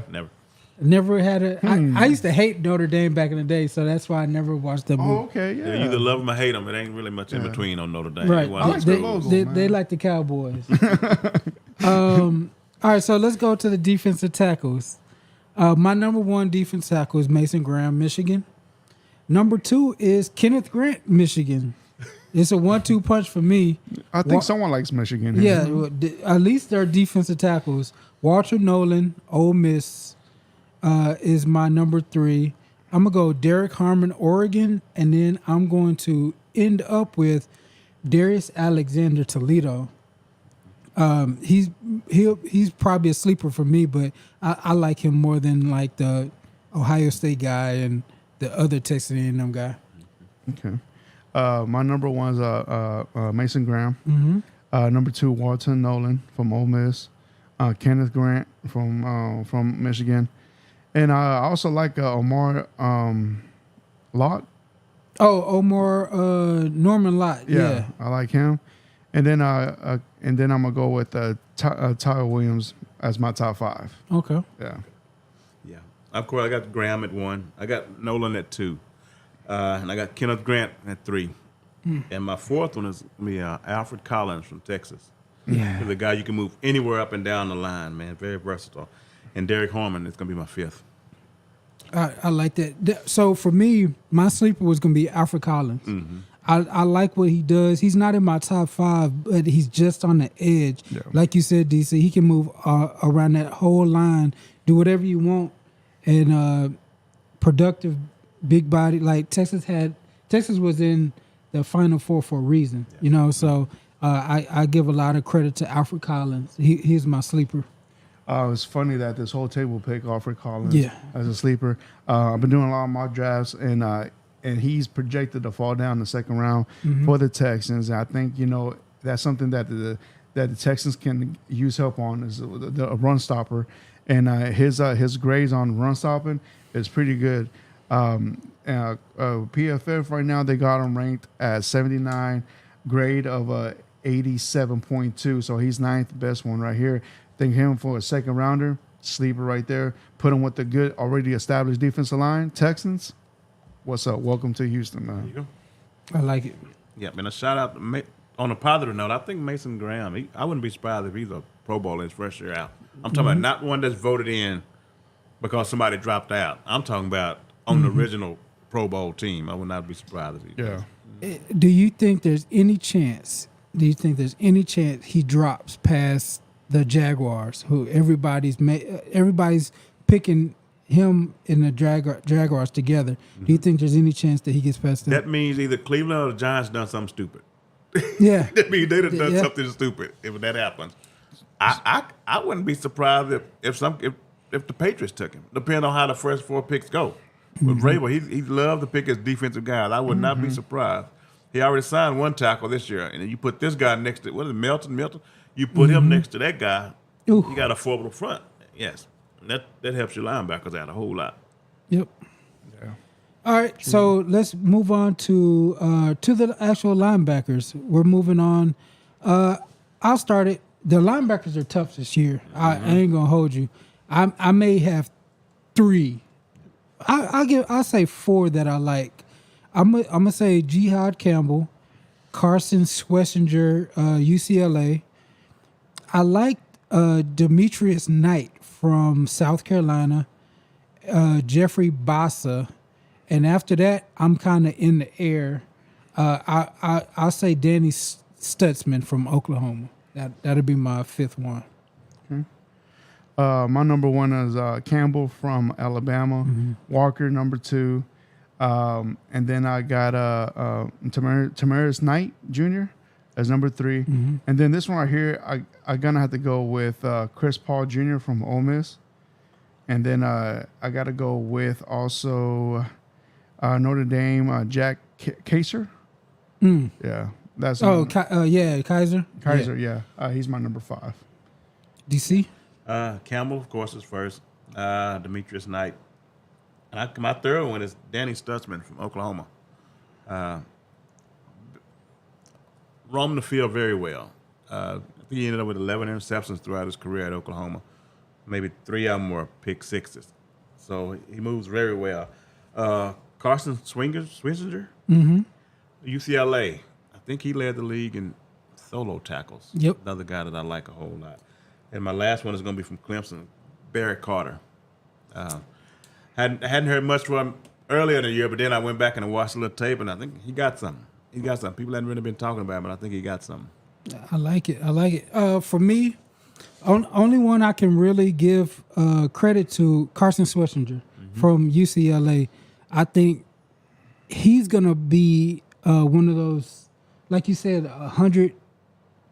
Never had a. I used to hate Notre Dame back in the day, so that's why I never watched that movie. Oh, okay, yeah. Yeah, you either love them or hate them. It ain't really much in between on Notre Dame. Right. You I like want their to- logo. They like the Cowboys. All right, so let's go to the defensive tackles. My number 1 defense tackle is Mason Graham, Michigan. Number 2 is Kenneth Grant, Michigan. It's a 1-2 punch for me. I think someone likes Michigan. Yeah, at least they're defensive tackles. Walter Nolan, Ole Miss, is my number 3. I'm gonna go Derek Harmon, Oregon, and then I'm going to end up with Darius Alexander, Toledo. He's probably a sleeper for me, but I like him more than like the Ohio State guy and the other Texas A&M guy. Okay. My number one is Mason Graham. Mm-hmm. Number 2, Walton Nolan from Ole Miss. Kenneth Grant from Michigan. And I also like Omar Lott. Oh, Omar Norman Lott. Yeah. I like him. And then I'm gonna go with Tyler Williams as my top 5. Okay. Yeah. Yeah. Of course, I got Graham at 1. I got Nolan at 2. And I got Kenneth Grant at 3. And my 4th one is Alfred Collins from Texas. Yeah. He's a guy you can move anywhere up and down the line, man. Very versatile. And Derek Harmon is going to be my 5th. I like that. So for me, my sleeper was going to be Alfred Collins. Mm-hmm. I like what he does. He's not in my top 5, but he's just on the edge. Yeah. Like you said, DC, he can move around that whole line, do whatever you want, and productive, big body. Like Texas was in the Final Four for a reason, you know. So I give a lot of credit to Alfred Collins. He's my sleeper. It's funny that this whole table picked Alfred Collins as a sleeper. I've been doing a lot of mock drafts, and he's projected to fall down in the second round for the Texans. And I think, that's something that the Texans can use help on is a run stopper. And his grades on run stopping is pretty good. PFF right now, they got him ranked at 79, grade of 87.2. So he's 9th best one right here. Think him for a second rounder, sleeper right there. Put him with the good, already established defensive line. Texans, what's up? Welcome to Houston, man. There you go. I like it. Yeah, and a shout out on a positive note. I think Mason Graham. I wouldn't be surprised if he's a Pro Bowler his first year out. I'm talking about not one that's voted in because somebody dropped out. I'm talking about on the original Pro Bowl team. I would not be surprised if he does. Do you think there's any chance? He drops past the Jaguars, who everybody's picking him and the Jaguars together? Do you think there's any chance that he gets past them? That means either Cleveland or the Giants done something stupid. Yeah. That means they done something stupid if that happens. I wouldn't be surprised if the Patriots took him, depending on how the first 4 picks go. With Vrabel, he loved to pick his defensive guys. I would not be surprised. He already signed 1 tackle this year, and then you put this guy next to, what is it, Milton? You put him next to that guy, you got a formidable front. Yes, that helps your linebackers out a whole lot. Yep. Yeah. All right, so let's move on to the actual linebackers. We're moving on. I'll start it. The linebackers are tough this year. I ain't gonna hold you. I may have 3. I'll say 4 that I like. I'm gonna say Jihad Campbell, Carson Schlesinger, UCLA. I like Demetrius Knight from South Carolina, Jeffrey Bassa, and after that, I'm kind of in the air. I'll say Danny Stutzman from Oklahoma. That'll be my 5th one. Okay. My number 1 is Campbell from Alabama, Walker number 2, and then I got Tamarius Knight Jr. as number 3, and then this one right here, I'm gonna have to go with Chris Paul Jr. from Ole Miss, and then I got to go with also Notre Dame Jack Kaiser. Yeah, that's Kaiser. Kaiser, yeah. He's my number 5. DC. Campbell, of course, is first. Demetrius Knight. And my 3rd one is Danny Stutzman from Oklahoma. Roamed the field very well. I think he ended up with 11 interceptions throughout his career at Oklahoma. Maybe 3 of them were pick sixes. So he moves very well. Carson Schlesinger, UCLA. I think he led the league in solo tackles. Yep. Another guy that I like a whole lot. And my last one is going to be from Clemson, Barrett Carter. Hadn't heard much from him earlier in the year, but then I went back and watched a little tape, and I think he got something. People hadn't really been talking about him, but I think he got something. I like it. For me, only one I can really give credit to, Carson Schlesinger from UCLA. I think he's gonna be one of those, like you said, 100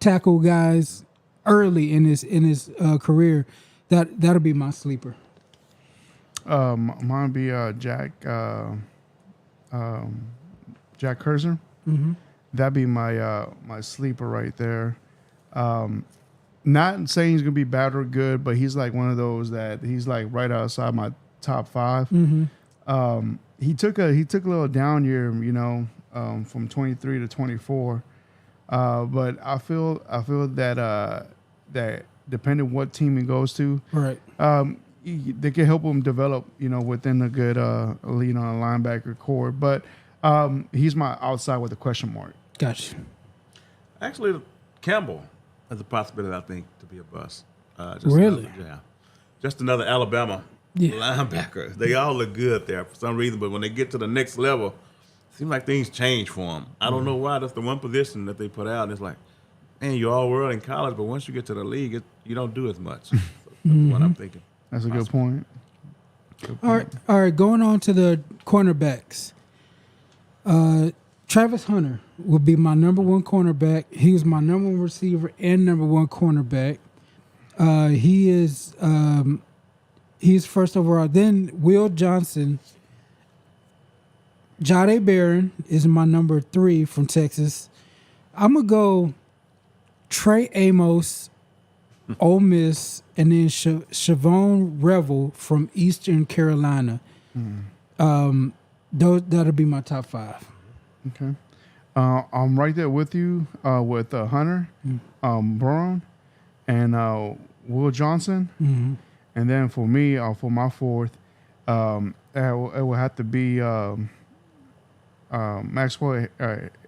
tackle guys early in his career. That'll be my sleeper. Mine be Jack Kurzer. Mm-hmm. That'd be my sleeper right there. Not saying he's gonna be bad or good, but he's like one of those that he's like right outside my top 5. Mm-hmm. He took a little down year, from 23 to 24. But I feel that that depending what team he goes to, Right. they can help him develop, within a good linebacker core. But he's my outside with a question mark. Gotcha. Actually, Campbell has a possibility, I think, to be a bust. Really? Just another Alabama linebacker. They all look good there for some reason, but when they get to the next level, it seems like things change for them. I don't know why. That's the one position that they put out, and it's like, man, you're all world in college, but once you get to the league, you don't do as much. So that's what I'm thinking. That's a good point. All right. Going on to the cornerbacks. Travis Hunter will be my number 1 cornerback. He was my number 1 receiver and number 1 cornerback. He's first overall. Then Will Johnson. Jahdae Barron is my number 3 from Texas. I'm going to go Trey Amos, Ole Miss, and then Siobhan Revel from Eastern Carolina. That'll be my top 5. Okay. I'm right there with you with Hunter, Braun, and Will Johnson. Mm-hmm. And then for me, for my 4th, it will have to be Maxwell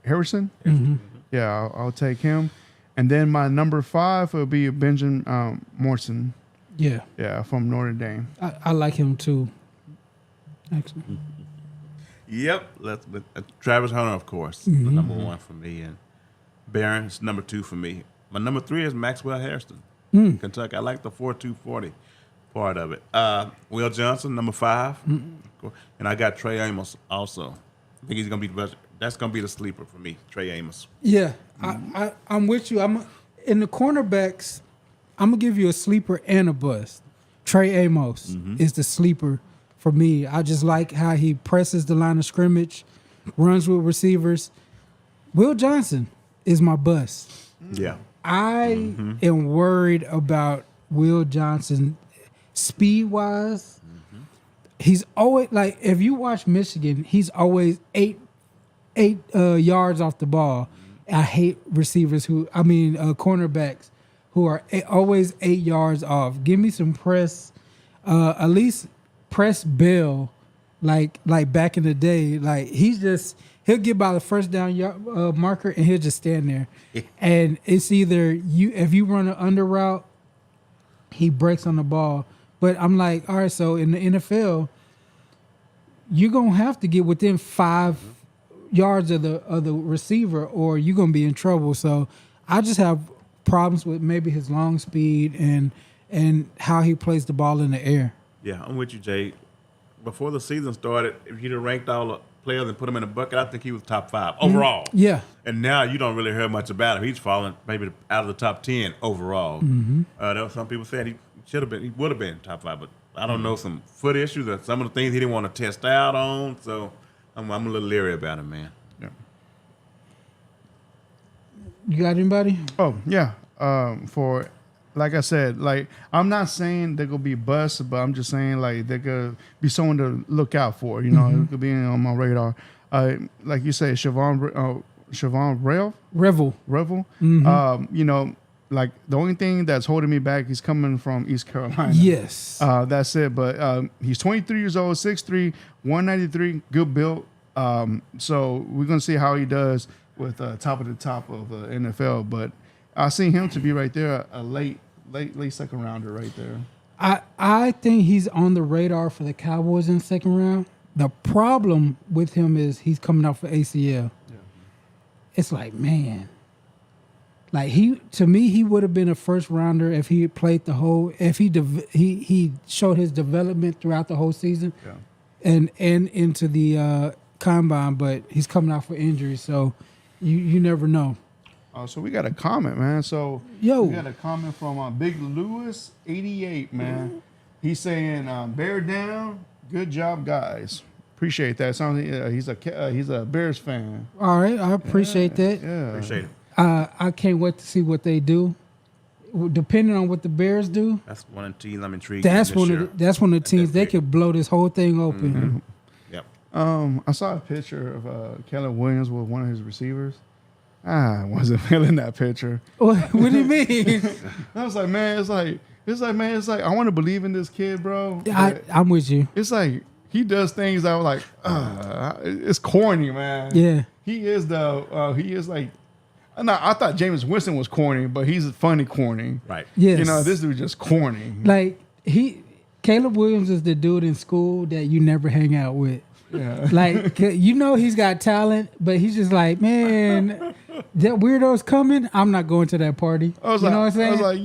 Harrison. Mm-hmm. Yeah, I'll take him. And then my number 5 will be Benjamin Morrison. Yeah, from Notre Dame. I like him too. Actually. Yep, Travis Hunter, of course, the number 1 for me, and Barron's number 2 for me. My number 3 is Maxwell Harrison, Kentucky. I like the 4.240 part of it. Will Johnson, number 5, and I got Trey Amos also. I think he's gonna be that's gonna be the sleeper for me, Trey Amos. Yeah, I'm with you. I'm in the cornerbacks. I'm gonna give you a sleeper and a bust. Trey Amos is the sleeper for me. I just like how he presses the line of scrimmage, runs with receivers. Will Johnson is my bust. Yeah. I am worried about Will Johnson speed-wise. He's always, like, if you watch Michigan, he's always eight yards off the ball. I hate cornerbacks who are always 8 yards off. Give me some press, at least press Bell, like back in the day. Like he'll get by the first down marker and he'll just stand there. And it's either if you run an under route, he breaks on the ball. But I'm like, all right, so in the NFL, you're gonna have to get within 5 yards of the receiver, or you're gonna be in trouble. So I just have problems with maybe his long speed and how he plays the ball in the air. Yeah, I'm with you, Jay. Before the season started, if you'd have ranked all the players and put them in a bucket, I think he was top 5 overall. Yeah. And now you don't really hear much about him. He's fallen maybe out of the top 10 overall. There were some people said he would have been top 5, but I don't know, some foot issues or some of the things he didn't want to test out on. So I'm a little leery about him, man. Yeah. You got anybody? Oh yeah. For like I said, like I'm not saying they're gonna be busts, but I'm just saying like they're gonna be someone to look out for. You know, it could be on my radar. Like you say, Siobhan Revel. You know, like the only thing that's holding me back, he's coming from East Carolina. Yes. That's it. But he's 23 years old, 6'3", 193, good built. So we're gonna see how he does with top of the NFL. But I see him to be right there, a late second rounder right there. I think he's on the radar for the Cowboys in the second round. The problem with him is he's coming off for ACL. Yeah. It's like, man, like he would have been a first rounder if he played he showed his development throughout the whole season. Yeah. and into the combine, but he's coming out for injury, so you never know. So we got a comment, man. So Yo. we got a comment from Big Lewis 88, man. He's saying, "Bear down, good job, guys. Appreciate that." Sounds he's a Bears fan. All right, I appreciate that. Yeah, Appreciate it. I can't wait to see what they do. Depending on what the Bears do, That's one of the teams I'm intrigued. that's this one year. of the teams they That's big. could blow this whole thing open. Yep. I saw a picture of Caleb Williams with one of his receivers. I wasn't feeling that picture. What do you mean? I was like, man, it's like, I want to believe in this kid, bro. but I'm with you. it's like he does things that were like, it's corny, man. Yeah. He is like, no, I thought Jameis Winston was corny, but he's funny corny. Right. Yes. You know, this dude just corny. Like Caleb Williams is the dude in school that you never hang out with. Yeah. Like, he's got talent, but he's just like, man, that weirdo's coming. I'm not going to that party. I was you like, know what I'm saying? I was like,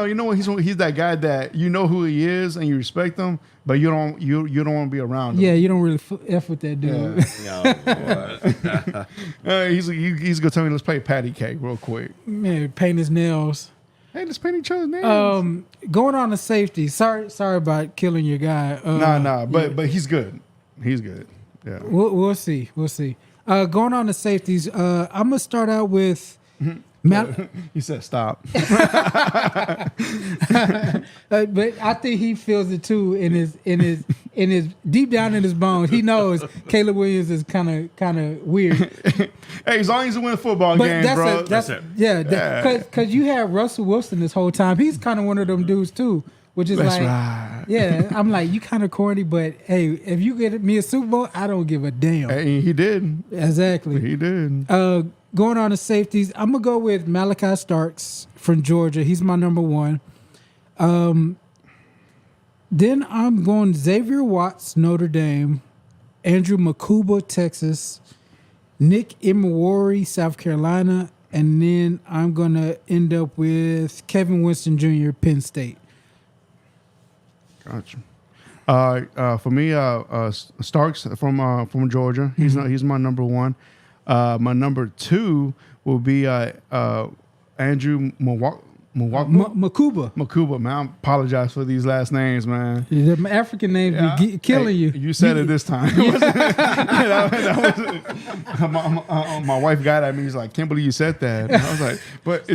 you know what? He's that guy that you know who he is and you respect him, but you don't want to be around him. yeah, you don't really F with that dude. Yeah. Boy. He's gonna tell me, let's play patty cake real quick. Man, paint his nails. Hey, let's paint each other's nails. Going on to safety. Sorry about killing your guy. But he's good. He's good. Yeah. We'll see. Going on to safeties. I'm gonna start out with He said stop. but I think he feels it too in his deep down in his bones. He knows Caleb Williams is kind of weird. Hey, as long as you win football But games, bro. That's it. because you had Russell Wilson this whole time. He's kind of one of them dudes too, which is That's like, right. yeah. I'm like, you kind of corny, but hey, if you get me a Super Bowl, I don't give a damn. Hey, he did. Exactly. He did. Going on to safeties, I'm gonna go with Malachi Starks from Georgia. He's my number one. Then I'm going Xavier Watts, Notre Dame, Andrew Makuba, Texas, Nick Imawari, South Carolina, and then I'm gonna end up with Kevin Winston Jr., Penn State. Gotcha. For me, Starks from Georgia. He's my number one. My number two will be Andrew Makuba. Makuba. Man, I apologize for these last names, man. The African names be killing you. You said it this time. My wife got at me. He's like, "Can't believe you said that." And I was like, "But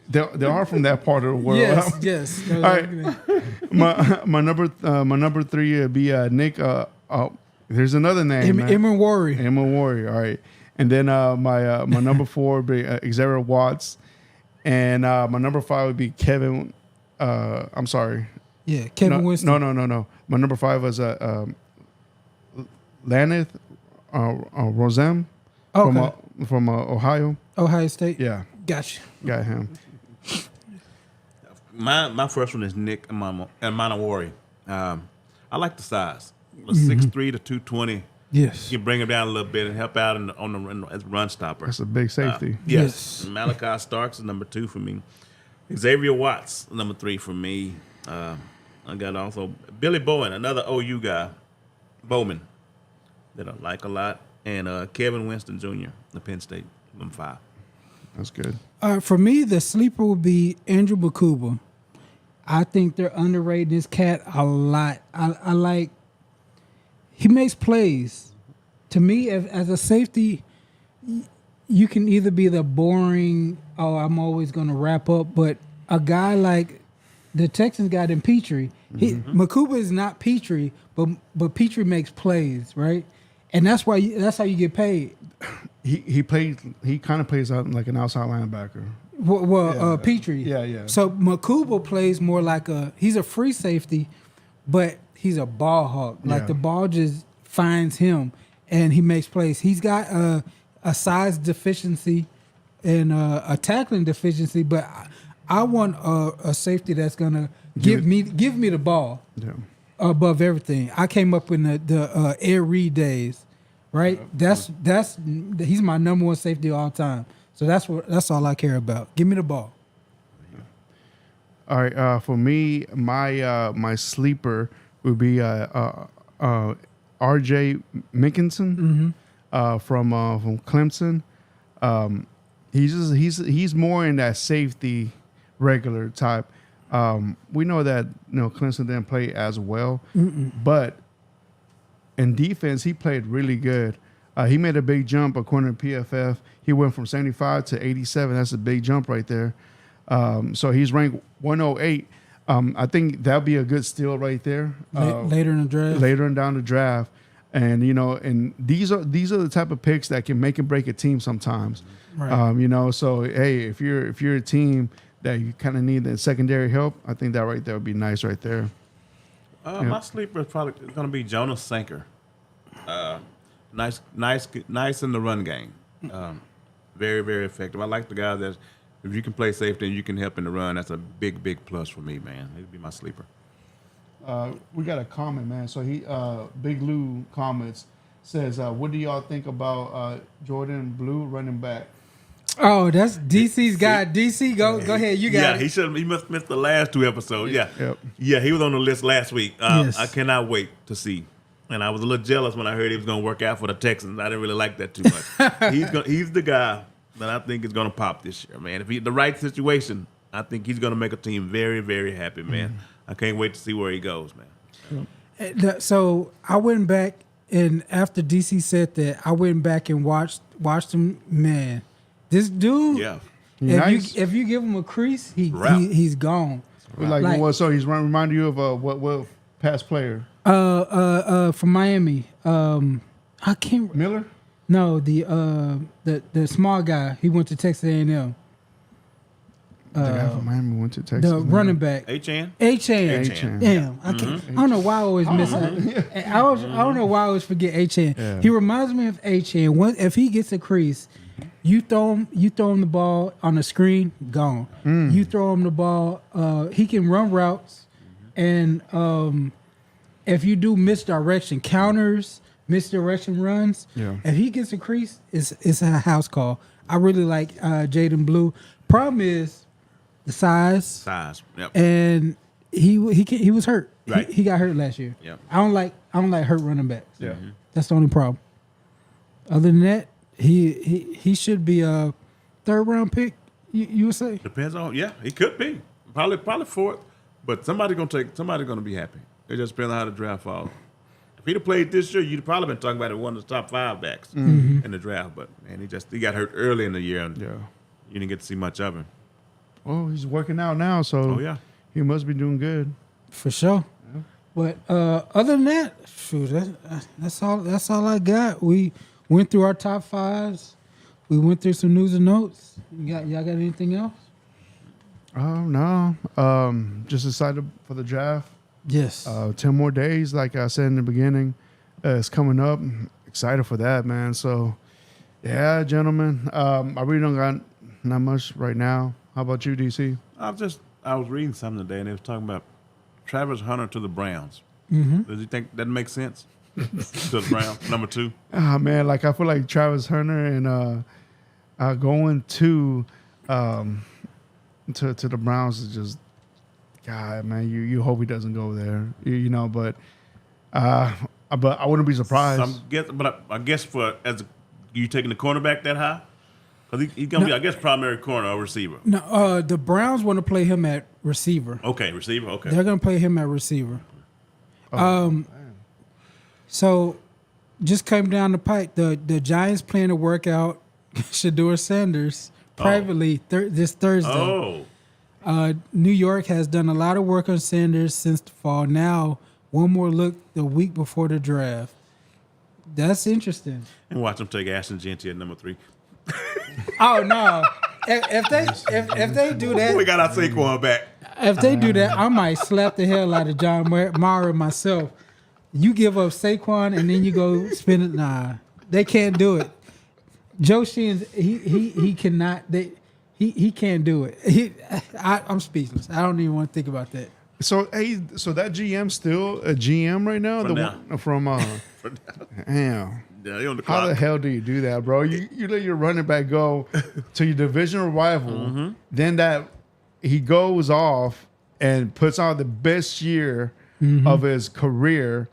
they are from that part of the world." Yes. All right. My number three would be Nick. There's another name. Emma Worry. Emma Warrior. All right. And then my number four would be Xavier Watts. And my number five would be Kevin. I'm sorry. Yeah, Kevin Winston. No. My number five was Laneth Rosem from Ohio. Ohio State. Yeah, Gotcha. got him. My first one is Nick Manawari. I like the size. 6'3" to 220. Yes. You can bring him down a little bit and help out as a run stopper. That's a big safety. Yes. Malachi Starks is number 2 for me. Xavier Watts, number 3 for me. I got also Billy Bowen, another OU guy, Bowman, that I like a lot. And Kevin Winston Jr., the Penn State, number 5. That's good. For me, the sleeper would be Andrew Makuba. I think they're underrating this cat a lot. I like, he makes plays. To me, as a safety, you can either be the boring, I'm always going to wrap up, but a guy like the Texans got in Petrie. Makuba is not Petrie, but Petrie makes plays, right? And that's how you get paid. He kind of plays out like an outside linebacker. Petrie. Yeah. So Makuba plays more like he's a free safety, but he's a ball hawk. Like the ball just finds him and he makes plays. He's got a size deficiency and a tackling deficiency, but I want a safety that's gonna give me the ball above everything. I came up in the Air Reed days, right? He's my number one safety of all time. So that's all I care about. Give me the ball. All right. For me, my sleeper would be R.J. Mickinson from Clemson. He's more in that safety regular type. We know that Clemson didn't play as well, but in defense he played really good. He made a big jump according to PFF. He went from 75 to 87. That's a big jump right there. So he's ranked 108. I think that'll be a good steal right there. Later in the draft. Later and down the draft. And and these are the type of picks that can make and break a team sometimes. Right. So hey, if you're a team that you kind of need the secondary help, I think that right there would be nice right there. My sleeper is probably going to be Jonas Sanker. Nice in the run game. Very, very effective. I like the guy that if you can play safety and you can help in the run, that's a big, big plus for me, man. He'd be my sleeper. We got a comment, man. So Big Lou comments says, "What do y'all think about Jordan Blue running back?" Oh, that's DC's guy. DC, go ahead. You got it. He must miss the last 2 episodes. Yeah. Yep. Yeah, he was on the list last week. Yes. I cannot wait to see. And I was a little jealous when I heard he was going to work out for the Texans. I didn't really like that too much. He's the guy that I think is going to pop this year, man. If he's the right situation, I think he's going to make a team very, very happy, man. I can't wait to see where he goes, man. So I went back, and after DC said that, I went back and watched him. Man, this dude. Yeah. If you give him a crease, he's gone. Like what? So he's reminding you of what past player? From Miami. I can't. Miller? No, the small guy. He went to Texas A&M. The guy from Miami went to Texas. The running back. H.N. Damn, I can't. I don't know why I always miss that. I don't know why I always forget H.N. Yeah. He reminds me of H.N. If he gets a crease, you throw him the ball on the screen, gone. You throw him the ball. He can run routes, and if you do misdirection counters, misdirection runs, if he gets a crease, it's a house call. I really like Jaden Blue. Problem is the size, Yep. and he was hurt. Right. He got hurt last year. Yep. I don't like hurt running backs. Yeah. That's the only problem. Other than that, he should be a 3rd round pick. You would say? Depends on. Yeah, he could be probably 4th, but somebody's gonna be happy. It just depends on how the draft falls. If he'd have played this year, you'd probably been talking about it one of the top 5 backs in the draft. But man, he got hurt early in the year, and you didn't get to see much of him. Oh, he's working out now, so he must be doing good. For sure. Yeah. But other than that, shoot, that's all I got. We went through our top 5s. We went through some news and notes. Y'all got anything else? No. Just excited for the draft. Yes. 10 more days, like I said in the beginning. It's coming up. Excited for that, man. So, yeah, gentlemen. I really don't got not much right now. How about you, DC? I was reading something today, and they was talking about Travis Hunter to the Browns. Does you think that makes sense? To the Browns, number 2. Man, like I feel like Travis Hunter and going to the Browns is just, God, man, you hope he doesn't go there, but I wouldn't be surprised. I guess you taking the cornerback that high? Because he's going to be, I guess, primary corner or receiver. No, the Browns want to play him at receiver. Okay, receiver, okay. They're going to play him at receiver. So just came down the pike. The Giants plan to work out Shedeur Sanders privately this Thursday. New York has done a lot of work on Sanders since the fall. Now, one more look the week before the draft. That's interesting. And watch them take Ashton Genty at number 3. Oh no! If they do that, we got our Saquon back. If they do that, I might slap the hell out of John Mara myself. You give up Saquon and then you go spend it. Nah, they can't do it. Joe Sheehan's he cannot. He can't do it. I'm speechless. I don't even want to think about that. So that GM's still a GM right now. Damn. Yeah, on the How clock. the hell do you do that, bro? You let your running back go to your divisional rival, then that he goes off and puts on the best year of his career,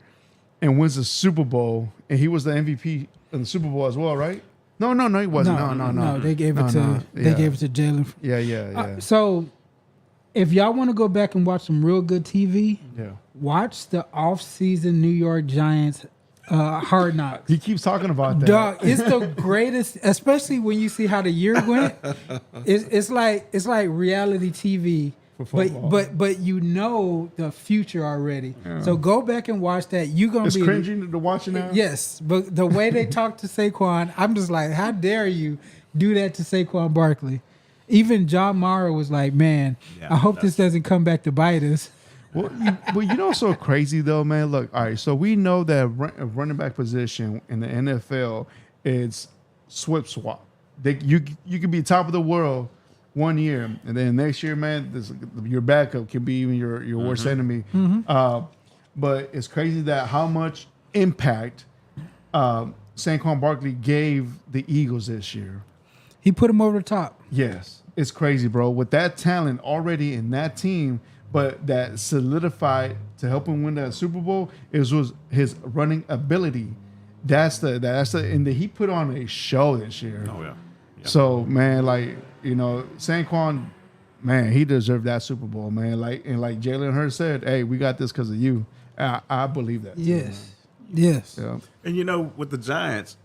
and wins the Super Bowl, and he was the MVP in the Super Bowl as well, right? No, he wasn't. No. They gave it to they gave it to Jalen. Yeah. So, if y'all want to go back and watch some real good TV, Yeah. watch the off-season New York Giants Hard Knocks. He keeps talking about that. Dog, it's the greatest, especially when you see how the year went. It's like reality TV, For football. but you know the future already. So go back and watch that. You gonna It's be cringing to watch it now. Yes, but the way they talk to Saquon, I'm just like, how dare you do that to Saquon Barkley? Even John Mara was like, man, Yeah, I hope this doesn't come back to bite us. Well, you know what's so crazy though, man? Look, all right, so we know that running back position in the NFL is swap. You could be top of the world 1 year, and then next year, man, your backup can be even your worst enemy. But it's crazy that how much impact Saquon Barkley gave the Eagles this year. He put him over the top. Yes, it's crazy, bro. With that talent already in that team, but that solidified to help him win that Super Bowl was his running ability. And he put on a show this year. Oh yeah. So man, like Saquon, man, he deserved that Super Bowl, man. Like Jalen Hurts said, hey, we got this because of you. I believe that. Yes. Yes. Yeah. And with the Giants,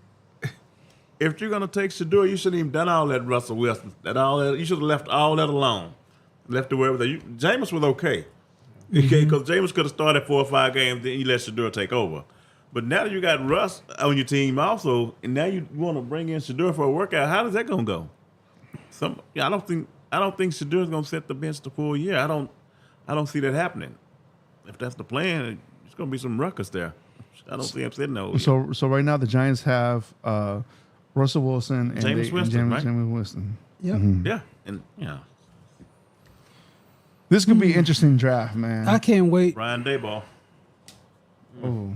if you're gonna take Shador, you shouldn't even done all that Russell Wilson. You should have left all that alone. Left it wherever Jameis was okay. Because Jameis could have started 4 or 5 games, then you let Shador take over. But now that you got Russ on your team also, and now you want to bring in Shador for a workout, how is that gonna go? I don't think Shador's gonna set the bench the full year. I don't see that happening. If that's the plan, it's gonna be some ruckus there. I don't see him sitting there. So right now the Giants have Russell Wilson and Jameis Winston, right? Jameis Winston. Yep. Yeah, and This could be an interesting draft, man. I can't wait. Ryan Dayball. Oh.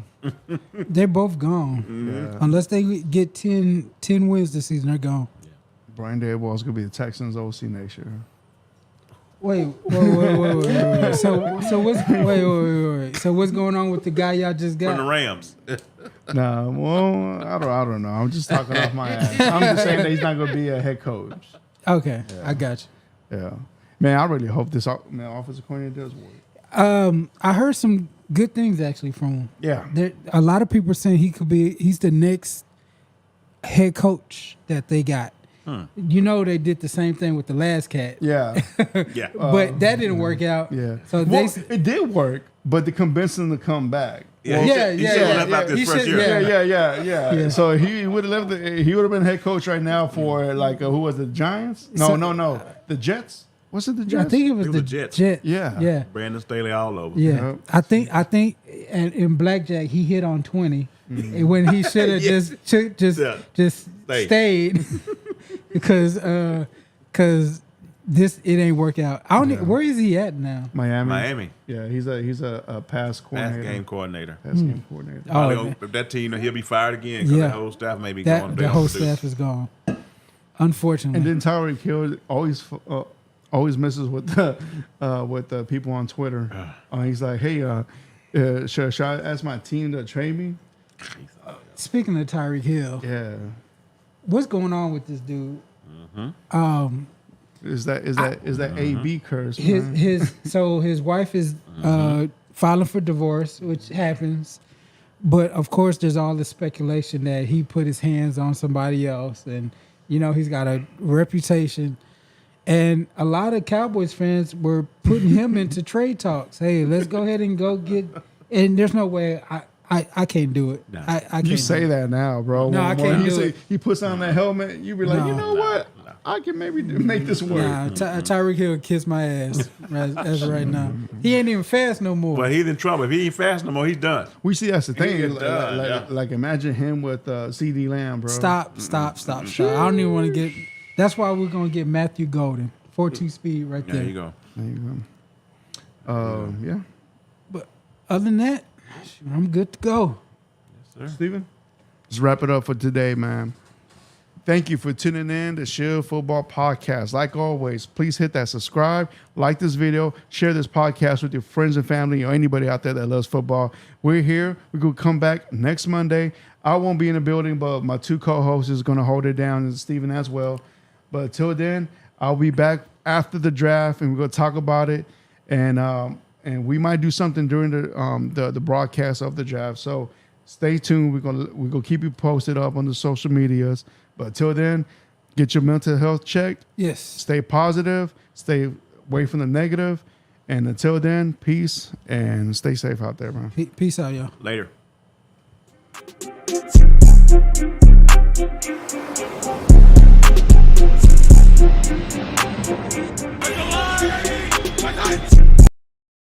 They're both gone. Yeah. Unless they get 10 wins this season, they're gone. Brian Daboll is gonna be the Texans OC next year. Wait. So what's going on with the guy y'all just From the got? Rams. Nah, well, I don't know. I'm just talking off my ass. I'm just saying that he's not gonna be a head coach. Okay, I got you. Yeah, man, I really hope this offensive coordinator does work. I heard some good things actually from him. Yeah, A lot of people are saying he's the next head coach that they got. They did the same thing with the last cat. yeah, Yeah. But that didn't work out. yeah. So It did work, but to convince him to come back. Yeah, he should have left out this first year. Yeah. So he would have left. He would have been head coach right now for who was it, the Giants? No, the Jets. Was it the Jets? I think it was It the was the Jets. Jet. Yeah. Yeah. Brandon Staley all over. Yeah. Yep. I think and in blackjack he hit on 20 and when he should have just stayed because it ain't work out. I don't where is he at now? Miami. Yeah, he's a pass coordinator. Pass game coordinator. Pass game coordinator. Oh, Probably if that team, he'll be fired again because the whole staff may be gone. The whole staff is gone. Unfortunately. And then Tyreek Hill always misses with the people on Twitter. He's like, hey, should I ask my team to trade me? Speaking of Tyreek Hill, Yeah. what's going on with this dude? Is that AB curse? Man? His wife is filing for divorce, which happens. But of course, there's all this speculation that he put his hands on somebody else, and he's got a reputation. And a lot of Cowboys fans were putting him into trade talks. Hey, let's go ahead and go get. And there's no way I can't do it. No. I can't You say that now, bro. No, I can't do it. He puts on that helmet. You be like, you know what? I can maybe make this work. Nah, Tyreek Hill kiss my ass as of right now. He ain't even fast no more. But he's in trouble. If he ain't fast no more, he's done. We see that's the thing. He get done, Like imagine him with CD Lamb, bro. Stop. I don't even want to get. That's why we're gonna get Matthew Golden, 14 speed right there. There you go. There you go. Yeah. But other than that, I'm good to go. Yes, sir. Steven? Let's wrap it up for today, man. Thank you for tuning in to Shield Football Podcast. Like always, please hit that subscribe, like this video, share this podcast with your friends and family or anybody out there that loves football. We're here. We're going to come back next Monday. I won't be in the building, but my two co-hosts is going to hold it down, and Steven as well. But until then, I'll be back after the draft, and we're going to talk about it. And we might do something during the broadcast of the draft. So stay tuned. We're gonna keep you posted up on the social medias. But until then, get your mental health checked. Yes. Stay positive. Stay away from the negative. And until then, peace and stay safe out there, man. Peace out, y'all. Later.